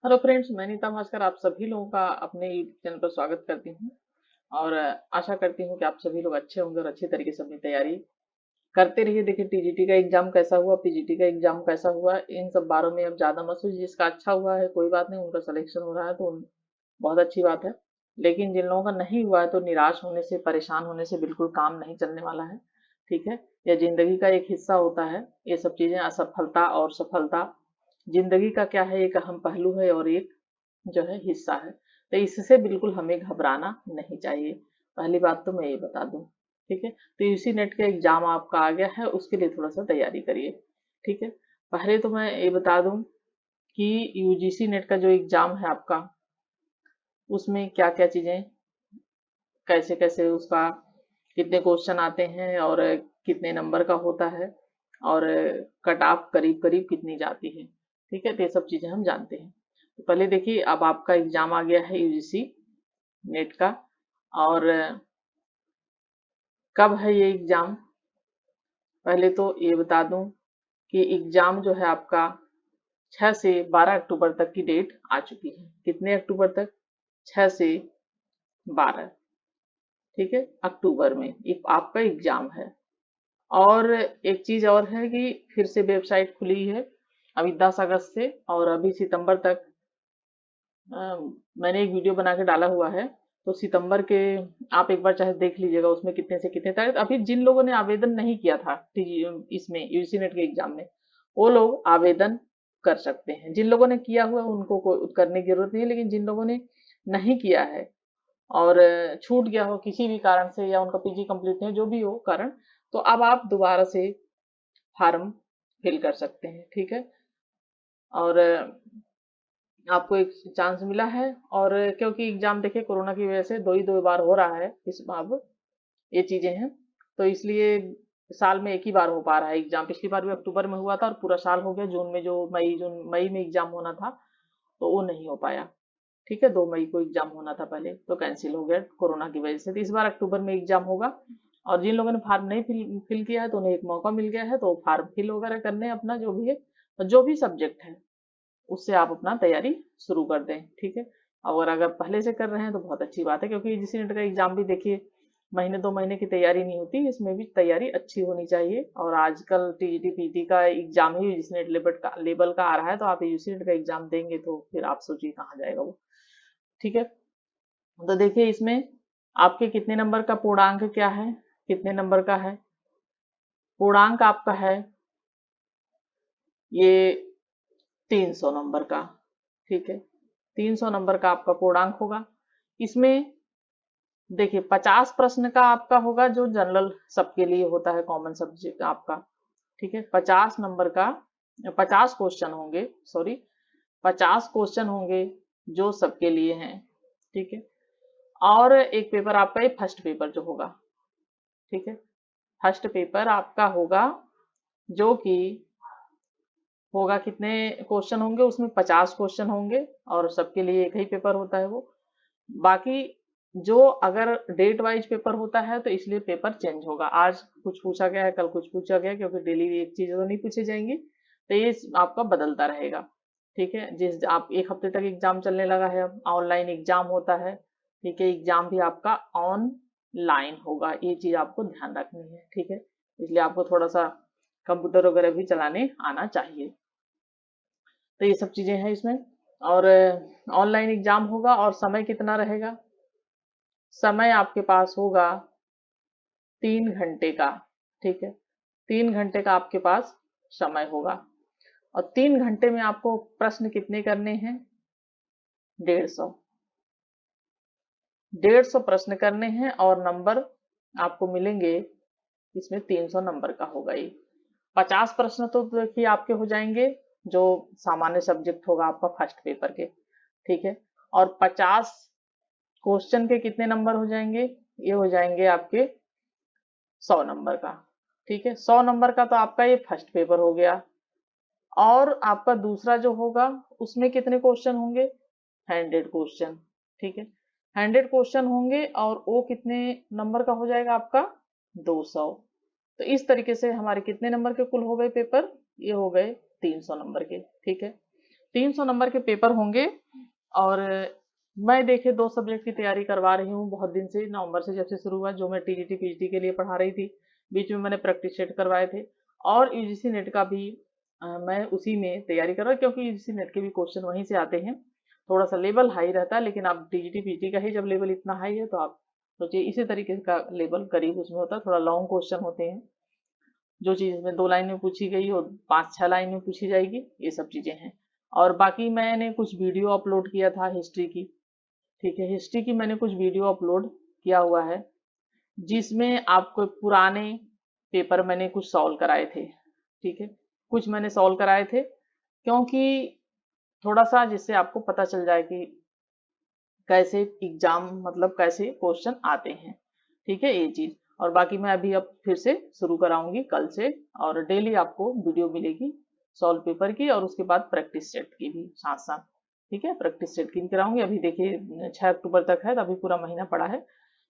Hello friends, मैं नीता भास्कर आप सभी लोगों का अपने यूट्यूब चैनल पर स्वागत करती हूँ। और आशा करती हूँ कि आप सभी लोग अच्छे होंगे और अच्छी तरीके से अपनी तैयारी करते रहिए। देखिए, टीजीटी का एग्जाम कैसा हुआ, पीजीटी का एग्जाम कैसा हुआ, इन सब बारों में अब ज़्यादा मत सोचिए। जिसका अच्छा हुआ है कोई बात नहीं, उनका सिलेक्शन हो रहा है तो बहुत अच्छी बात है। लेकिन जिन लोगों का नहीं हुआ है तो निराश होने से, परेशान होने से बिल्कुल काम नहीं चलने वाला है। ठीक है, यह जिंदगी का एक हिस्सा होता है। ये सब चीज़ें, असफलता और सफलता जिंदगी का क्या है, एक अहम पहलू है और एक जो है हिस्सा है। तो इससे बिल्कुल हमें घबराना नहीं चाहिए। पहली बात तो मैं ये बता दूं। ठीक है, तो यूसी नेट का एग्जाम आपका आ गया है, उसके लिए थोड़ा सा तैयारी करिए। ठीक है, पहले तो मैं ये बता दूं कि यूजीसी नेट का जो एग्जाम है आपका, उसमें क्या क्या चीजें, कैसे कैसे उसका, कितने क्वेश्चन आते हैं और कितने नंबर का होता है और कट ऑफ करीब करीब कितनी जाती है। ठीक है, तो ये सब चीजें हम जानते हैं। तो पहले देखिए, अब आपका एग्जाम आ गया है यूजीसी नेट का। और कब है ये एग्जाम, पहले तो ये बता दूं कि एग्जाम जो है आपका 6 से 12 अक्टूबर तक की डेट आ चुकी है। कितने अक्टूबर तक? 6 से 12। ठीक है, अक्टूबर में एक आपका एग्जाम है। और एक चीज और है कि फिर से वेबसाइट खुली है अभी 10 अगस्त से, और अभी सितंबर तक मैंने एक वीडियो बना के डाला हुआ है। तो सितंबर के आप एक बार चाहे देख लीजिएगा, उसमें कितने से कितने तक। अभी जिन लोगों ने आवेदन नहीं किया था इसमें यूजी नेट के एग्जाम में, वो लोग आवेदन कर सकते हैं। जिन लोगों ने किया हुआ है उनको कोई करने की जरूरत नहीं है, लेकिन जिन लोगों ने नहीं किया है और छूट गया हो किसी भी कारण से, या उनका पीजी कंप्लीट नहीं, जो भी हो कारण, तो अब आप दोबारा से फॉर्म फिल कर सकते हैं। ठीक है, और आपको एक चांस मिला है। और क्योंकि एग्जाम देखिए कोरोना की वजह से दो बार हो रहा है इस अब ये चीजें हैं, तो इसलिए साल में एक ही बार हो पा रहा है एग्जाम। पिछली बार भी अक्टूबर में हुआ था और पूरा साल हो गया। जून में जो मई में एग्जाम होना था तो वो नहीं हो पाया। ठीक है, 2 मई को एग्जाम होना था पहले, तो कैंसिल हो गया कोरोना की वजह से। तो इस बार अक्टूबर में एग्जाम होगा। और जिन लोगों ने फार्म नहीं फिल किया है तो उन्हें एक मौका मिल गया है, तो फार्म फिल वगैरह करने अपना जो भी है, जो भी सब्जेक्ट है उससे आप अपना तैयारी शुरू कर दें। ठीक है, और अगर पहले से कर रहे हैं तो बहुत अच्छी बात है, क्योंकि जिस नेट का एग्जाम भी देखिए महीने 2 महीने की तैयारी नहीं होती, इसमें भी तैयारी अच्छी होनी चाहिए। और आजकल टीजीटी पीटी का एग्जाम ही जिस नेट लेवल का आ रहा है, तो आप यूसी नेट का एग्जाम देंगे तो फिर आप सोचिए कहाँ जाएगा वो। ठीक है, तो देखिए इसमें आपके कितने नंबर का पूर्णांक क्या है, कितने नंबर का है पूर्णांक आपका है, ये 300 नंबर का। ठीक है, 300 नंबर का आपका पूर्णांक होगा। इसमें देखिए 50 प्रश्न का आपका होगा, जो जनरल सबके लिए होता है, कॉमन सब्जेक्ट आपका। ठीक है, 50 नंबर का 50 क्वेश्चन होंगे, सॉरी 50 क्वेश्चन होंगे जो सबके लिए हैं। ठीक है, और एक पेपर आपका ये फर्स्ट पेपर जो होगा। ठीक है, फर्स्ट पेपर आपका होगा जो कि होगा, कितने क्वेश्चन होंगे उसमें? 50 क्वेश्चन होंगे, और सबके लिए एक ही पेपर होता है वो। बाकी जो अगर डेट वाइज पेपर होता है तो इसलिए पेपर चेंज होगा। आज कुछ पूछा गया है, कल कुछ पूछा गया, क्योंकि डेली एक चीज तो नहीं पूछी जाएंगी, तो ये आपका बदलता रहेगा। ठीक है, जिस आप एक हफ्ते तक एग्जाम चलने लगा है, अब ऑनलाइन एग्जाम होता है। ठीक है, एग्जाम भी आपका ऑनलाइन होगा, ये चीज आपको ध्यान रखनी है। ठीक है, इसलिए आपको थोड़ा सा कंप्यूटर वगैरह भी चलाने आना चाहिए। तो ये सब चीजें हैं इसमें। और ऑनलाइन एग्जाम होगा, और समय कितना रहेगा? समय आपके पास होगा 3 घंटे का। ठीक है, 3 घंटे का आपके पास समय होगा। और 3 घंटे में आपको प्रश्न कितने करने हैं? 150। 150 प्रश्न करने हैं, और नंबर आपको मिलेंगे इसमें 300 नंबर का होगा ये। 50 प्रश्न तो देखिए आपके हो जाएंगे, जो सामान्य सब्जेक्ट होगा आपका फर्स्ट पेपर के। ठीक है, और 50 क्वेश्चन के कितने नंबर हो जाएंगे? ये हो जाएंगे आपके 100 नंबर का। ठीक है, 100 नंबर का तो आपका ये फर्स्ट पेपर हो गया। और आपका दूसरा जो होगा उसमें कितने क्वेश्चन होंगे? 100 क्वेश्चन। ठीक है, 100 क्वेश्चन होंगे, और वो कितने नंबर का हो जाएगा आपका? 200। तो इस तरीके से हमारे कितने नंबर के कुल हो गए पेपर? ये हो गए 300 नंबर के। ठीक है, 300 नंबर के पेपर होंगे। और मैं देखे 2 सब्जेक्ट की तैयारी करवा रही हूँ बहुत दिन से, नवंबर से जब से शुरू हुआ, जो मैं टीजीटी पीजीटी के लिए पढ़ा रही थी। बीच में मैंने प्रैक्टिस सेट करवाए थे, और यूजीसी नेट का भी मैं उसी में तैयारी कर रहा हूँ, क्योंकि यूजीसी नेट के भी क्वेश्चन वहीं से आते हैं। थोड़ा सा लेवल हाई रहता है, लेकिन आप टीजीटी पीजीटी का ही जब लेवल इतना हाई है तो आप सोचिए इसी तरीके का लेवल करीब उसमें होता है। थोड़ा लॉन्ग क्वेश्चन होते हैं, जो चीज में 2 लाइन में पूछी गई हो 5-6 लाइन में पूछी जाएगी, ये सब चीजें हैं। और बाकी मैंने कुछ वीडियो अपलोड किया था हिस्ट्री की, ठीक है, हिस्ट्री की मैंने कुछ वीडियो अपलोड किया हुआ है, जिसमें आपको पुराने पेपर मैंने कुछ सॉल्व कराए थे, ठीक है, कुछ मैंने सॉल्व कराए थे, क्योंकि थोड़ा सा जिससे आपको पता चल जाए कि कैसे एग्जाम मतलब कैसे क्वेश्चन आते हैं, ठीक है, ये चीज। और बाकी मैं अभी अब फिर से शुरू कराऊंगी कल से, और डेली आपको वीडियो मिलेगी सॉल्व पेपर की, और उसके बाद प्रैक्टिस सेट की भी साथ साथ, ठीक है, प्रैक्टिस सेट की कराऊंगी। अभी देखिए 6 अक्टूबर तक है, तो अभी पूरा महीना पड़ा है,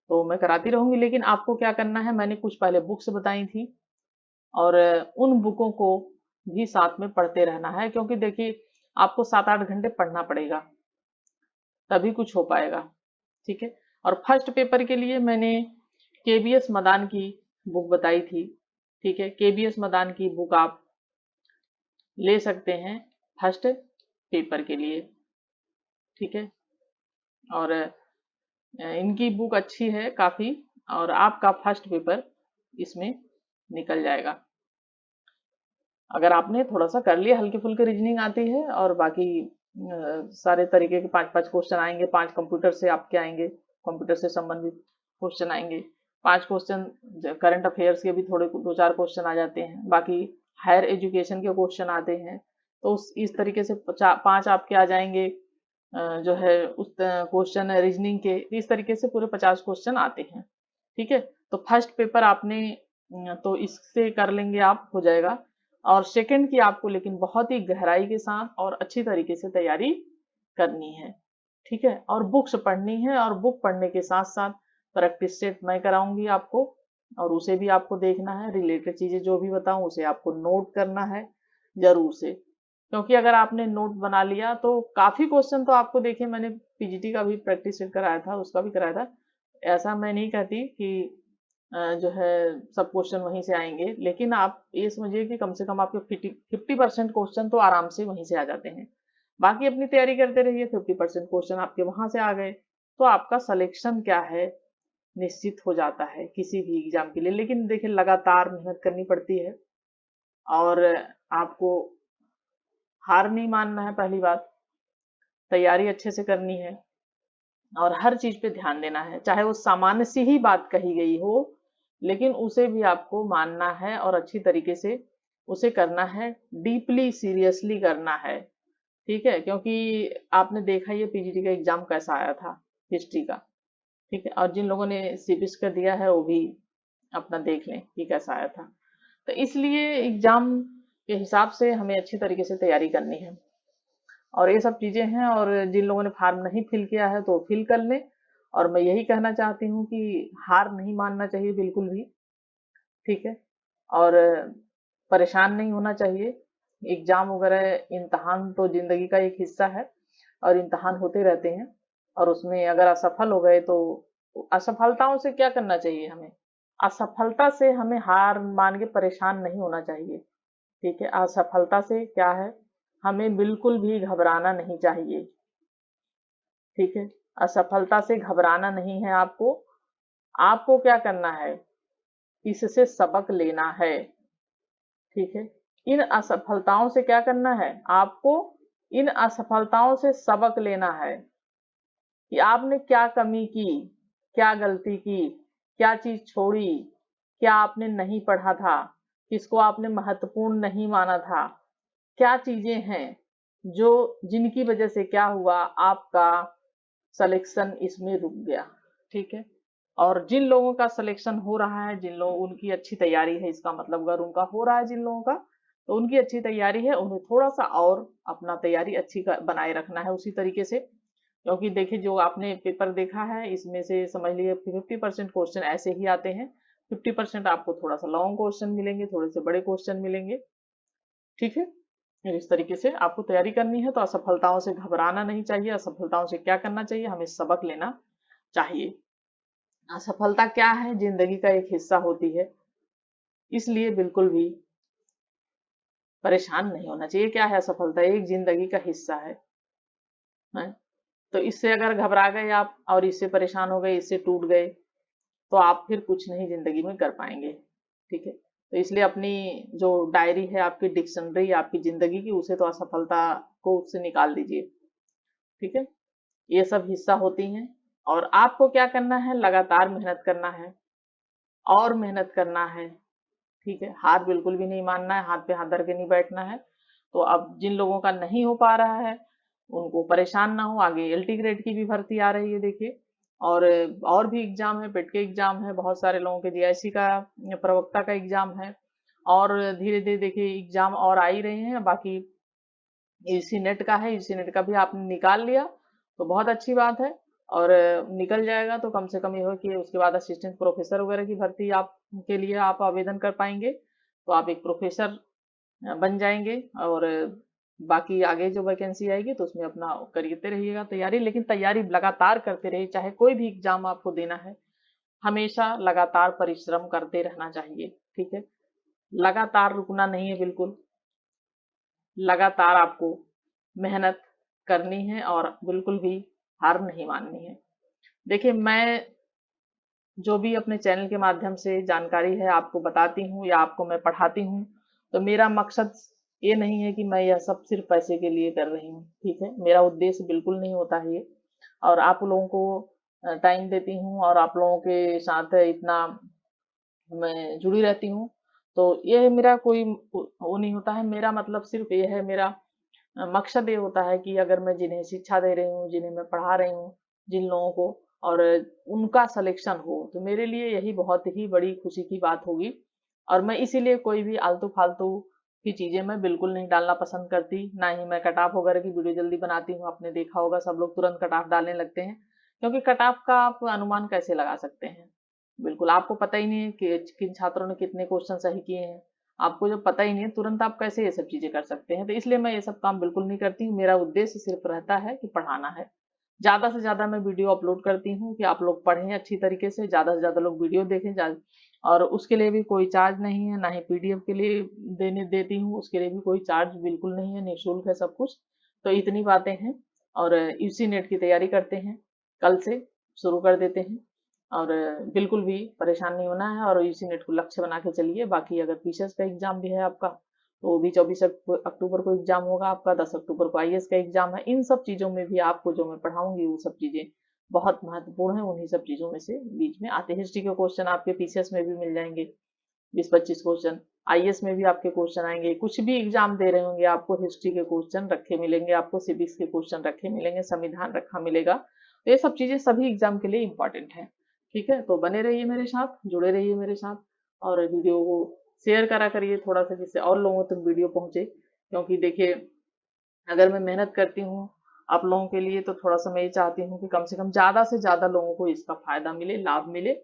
तो मैं कराती रहूंगी। लेकिन आपको क्या करना है, मैंने कुछ पहले बुक्स बताई थी, और उन बुकों को भी साथ में पढ़ते रहना है, क्योंकि देखिए आपको 7-8 घंटे पढ़ना पड़ेगा, तभी कुछ हो पाएगा, ठीक है। और फर्स्ट पेपर के लिए मैंने केबीएस मदान की बुक बताई थी, ठीक है, केबीएस मदान की बुक आप ले सकते हैं फर्स्ट पेपर के लिए, ठीक है। और इनकी बुक अच्छी है काफी, और आपका फर्स्ट पेपर इसमें निकल जाएगा, अगर आपने थोड़ा सा कर लिया, हल्की फुल्की रीजनिंग आती है, और बाकी सारे तरीके के 5-5 क्वेश्चन आएंगे, 5 कंप्यूटर से आपके आएंगे, कंप्यूटर से संबंधित क्वेश्चन आएंगे, 5 क्वेश्चन करंट अफेयर्स के भी थोड़े 2-4 क्वेश्चन आ जाते हैं, बाकी हायर एजुकेशन के क्वेश्चन आते हैं, तो इस तरीके से 5 आपके आ जाएंगे, जो है उस क्वेश्चन रीजनिंग के, इस तरीके से पूरे 50 क्वेश्चन आते हैं, ठीक है। तो फर्स्ट पेपर आपने तो इससे कर लेंगे, आप हो जाएगा। और सेकंड की आपको लेकिन बहुत ही गहराई के साथ और अच्छी तरीके से तैयारी करनी है, ठीक है, और बुक्स पढ़नी है, और बुक पढ़ने के साथ साथ प्रैक्टिस सेट मैं कराऊंगी आपको, और उसे भी आपको देखना है, रिलेटेड चीजें जो भी बताऊं उसे आपको नोट करना है जरूर से, क्योंकि अगर आपने नोट बना लिया तो काफी क्वेश्चन तो आपको, देखिए मैंने पीजीटी का भी प्रैक्टिस सेट कराया था, उसका भी कराया था, ऐसा मैं नहीं कहती कि जो है सब क्वेश्चन वहीं से आएंगे, लेकिन आप ये समझिए कि कम से कम आपके 50% क्वेश्चन तो आराम से वहीं से आ जाते हैं, बाकी अपनी तैयारी करते रहिए, 50% क्वेश्चन आपके वहां से आ गए, तो आपका सिलेक्शन क्या है निश्चित हो जाता है किसी भी एग्जाम के लिए। लेकिन देखिए लगातार मेहनत करनी पड़ती है, और आपको हार नहीं मानना है, पहली बात, तैयारी अच्छे से करनी है, और हर चीज पे ध्यान देना है, चाहे वो सामान्य सी ही बात कही गई हो, लेकिन उसे भी आपको मानना है और अच्छी तरीके से उसे करना है, डीपली सीरियसली करना है, ठीक है, क्योंकि आपने देखा ये पीजीटी का एग्जाम कैसा आया था हिस्ट्री का, ठीक है, और जिन लोगों ने सीबीएसई का दिया है वो भी अपना देख लें कि कैसा आया था। तो इसलिए एग्जाम के हिसाब से हमें अच्छी तरीके से तैयारी करनी है, और ये सब चीजें हैं। और जिन लोगों ने फार्म नहीं फिल किया है तो फिल कर लें, और मैं यही कहना चाहती हूँ कि हार नहीं मानना चाहिए बिल्कुल भी, ठीक है, और परेशान नहीं होना चाहिए। एग्जाम वगैरह इम्तहान तो जिंदगी का एक हिस्सा है, और इम्तहान होते रहते हैं, और उसमें अगर असफल हो गए तो असफलताओं से क्या करना चाहिए हमें, असफलता से हमें हार मान के परेशान नहीं होना चाहिए, ठीक है, असफलता से क्या है, हमें बिल्कुल भी घबराना नहीं चाहिए, ठीक है, असफलता से घबराना नहीं है आपको, आपको क्या करना है, इससे सबक लेना है, ठीक है, इन असफलताओं से क्या करना है आपको, इन असफलताओं से सबक लेना है, कि आपने क्या कमी की, क्या गलती की, क्या चीज छोड़ी, क्या आपने नहीं पढ़ा था, किसको आपने महत्वपूर्ण नहीं माना था, क्या चीजें हैं जो जिनकी वजह से क्या हुआ, आपका सिलेक्शन इसमें रुक गया, ठीक है। और जिन लोगों का सिलेक्शन हो रहा है, जिन लोग उनकी अच्छी तैयारी है, इसका मतलब अगर उनका हो रहा है जिन लोगों का, तो उनकी अच्छी तैयारी है, उन्हें थोड़ा सा और अपना तैयारी अच्छी बनाए रखना है उसी तरीके से, क्योंकि देखिए जो आपने पेपर देखा है इसमें से समझ लीजिए 50% क्वेश्चन ऐसे ही आते हैं, 50% आपको थोड़ा सा लॉन्ग क्वेश्चन मिलेंगे, थोड़े से बड़े क्वेश्चन मिलेंगे, ठीक है। इस तरीके से आपको तैयारी करनी है। तो असफलताओं से घबराना नहीं चाहिए। असफलताओं से क्या करना चाहिए, हमें सबक लेना चाहिए। असफलता क्या है, जिंदगी का एक हिस्सा होती है, इसलिए बिल्कुल भी परेशान नहीं होना चाहिए। क्या है असफलता, एक जिंदगी का हिस्सा है? तो इससे अगर घबरा गए आप और इससे परेशान हो गए, इससे टूट गए, तो आप फिर कुछ नहीं जिंदगी में कर पाएंगे। ठीक है, तो इसलिए अपनी जो डायरी है, आपकी डिक्शनरी आपकी जिंदगी की, उसे तो असफलता को उससे निकाल दीजिए। ठीक है, ये सब हिस्सा होती हैं। और आपको क्या करना है, लगातार मेहनत करना है और मेहनत करना है। ठीक है, हार बिल्कुल भी नहीं मानना है, हाथ पे हाथ धर के नहीं बैठना है। तो अब जिन लोगों का नहीं हो पा रहा है उनको परेशान ना हो, आगे एलटी ग्रेड की भी भर्ती आ रही है देखिए। और और भी एग्जाम है, पेट के एग्जाम है, बहुत सारे लोगों के जीआईसी का प्रवक्ता का एग्जाम है। और धीरे धीरे देखिए एग्जाम और आ ही रहे हैं। बाकी यूसी नेट का है, यूसी नेट का भी आपने निकाल लिया तो बहुत अच्छी बात है। और निकल जाएगा तो कम से कम ये हो कि उसके बाद असिस्टेंट प्रोफेसर वगैरह की भर्ती आप के लिए आप आवेदन कर पाएंगे, तो आप एक प्रोफेसर बन जाएंगे। और बाकी आगे जो वैकेंसी आएगी तो उसमें अपना करते रहिएगा तैयारी, लेकिन तैयारी लगातार करते रहिए। चाहे कोई भी एग्जाम आपको देना है, हमेशा लगातार परिश्रम करते रहना चाहिए। ठीक है, लगातार रुकना नहीं है बिल्कुल, लगातार आपको मेहनत करनी है और बिल्कुल भी हार नहीं माननी है। देखिए, मैं जो भी अपने चैनल के माध्यम से जानकारी है आपको बताती हूँ या आपको मैं पढ़ाती हूँ, तो मेरा मकसद ये नहीं है कि मैं यह सब सिर्फ पैसे के लिए कर रही हूँ। ठीक है, मेरा उद्देश्य बिल्कुल नहीं होता है ये। और आप लोगों को टाइम देती हूँ और आप लोगों के साथ इतना मैं जुड़ी रहती हूँ, तो ये मेरा कोई वो नहीं होता है। मेरा मतलब सिर्फ ये है, मेरा मकसद ये होता है कि अगर मैं जिन्हें शिक्षा दे रही हूँ, जिन्हें मैं पढ़ा रही हूँ, जिन लोगों को, और उनका सिलेक्शन हो, तो मेरे लिए यही बहुत ही बड़ी खुशी की बात होगी। और मैं इसीलिए कोई भी आलतू फालतू की चीजें मैं बिल्कुल नहीं डालना पसंद करती। ना ही मैं कट ऑफ वगैरह की वीडियो जल्दी बनाती हूँ। आपने देखा होगा सब लोग तुरंत कट ऑफ डालने लगते हैं, क्योंकि कट ऑफ का आप अनुमान कैसे लगा सकते हैं, बिल्कुल आपको पता ही नहीं है कि किन छात्रों ने कितने क्वेश्चन सही किए हैं। आपको जब पता ही नहीं है, तुरंत आप कैसे ये सब चीजें कर सकते हैं। तो इसलिए मैं ये सब काम बिल्कुल नहीं करती हूँ। मेरा उद्देश्य सिर्फ रहता है कि पढ़ाना है। ज्यादा से ज्यादा मैं वीडियो अपलोड करती हूँ कि आप लोग पढ़ें अच्छी तरीके से, ज्यादा से ज्यादा लोग वीडियो देखें। और उसके लिए भी कोई चार्ज नहीं है, ना ही पीडीएफ के लिए देने देती हूँ, उसके लिए भी कोई चार्ज बिल्कुल नहीं है, निःशुल्क है सब कुछ। तो इतनी बातें हैं। और यूसी नेट की तैयारी करते हैं, कल से शुरू कर देते हैं। और बिल्कुल भी परेशान नहीं होना है और यूसी नेट को लक्ष्य बना के चलिए। बाकी अगर पीसीएस का एग्जाम भी है आपका, तो वो भी 24 अक्टूबर को एग्जाम होगा आपका, 10 अक्टूबर को आईएएस का एग्जाम है। इन सब चीजों में भी आपको जो मैं पढ़ाऊंगी वो सब चीजें बहुत महत्वपूर्ण है। उन्हीं सब चीजों में से बीच में आते हिस्ट्री के क्वेश्चन आपके पीसीएस में भी मिल जाएंगे, 20-25 क्वेश्चन। आईएएस में भी आपके क्वेश्चन आएंगे, कुछ भी एग्जाम दे रहे होंगे आपको हिस्ट्री के क्वेश्चन रखे मिलेंगे, आपको सिविक्स के क्वेश्चन रखे मिलेंगे, संविधान रखा मिलेगा। तो ये सब चीजें सभी एग्जाम के लिए इंपॉर्टेंट है। ठीक है, तो बने रहिए मेरे साथ, जुड़े रहिए मेरे साथ। और वीडियो को शेयर करा करिए थोड़ा सा, जिससे और लोगों तक वीडियो पहुंचे। क्योंकि देखिए, अगर मैं मेहनत करती हूँ आप लोगों के लिए, तो थोड़ा सा मैं ये चाहती हूँ कि कम से कम ज्यादा से ज्यादा लोगों को इसका फायदा मिले, लाभ मिले।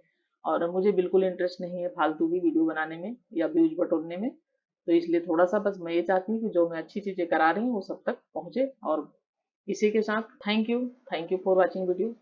और मुझे बिल्कुल इंटरेस्ट नहीं है फालतू की वीडियो बनाने में या व्यूज बटोरने में। तो इसलिए थोड़ा सा बस मैं ये चाहती हूँ कि जो मैं अच्छी चीजें करा रही हूँ वो सब तक पहुंचे। और इसी के साथ thank you for watching video.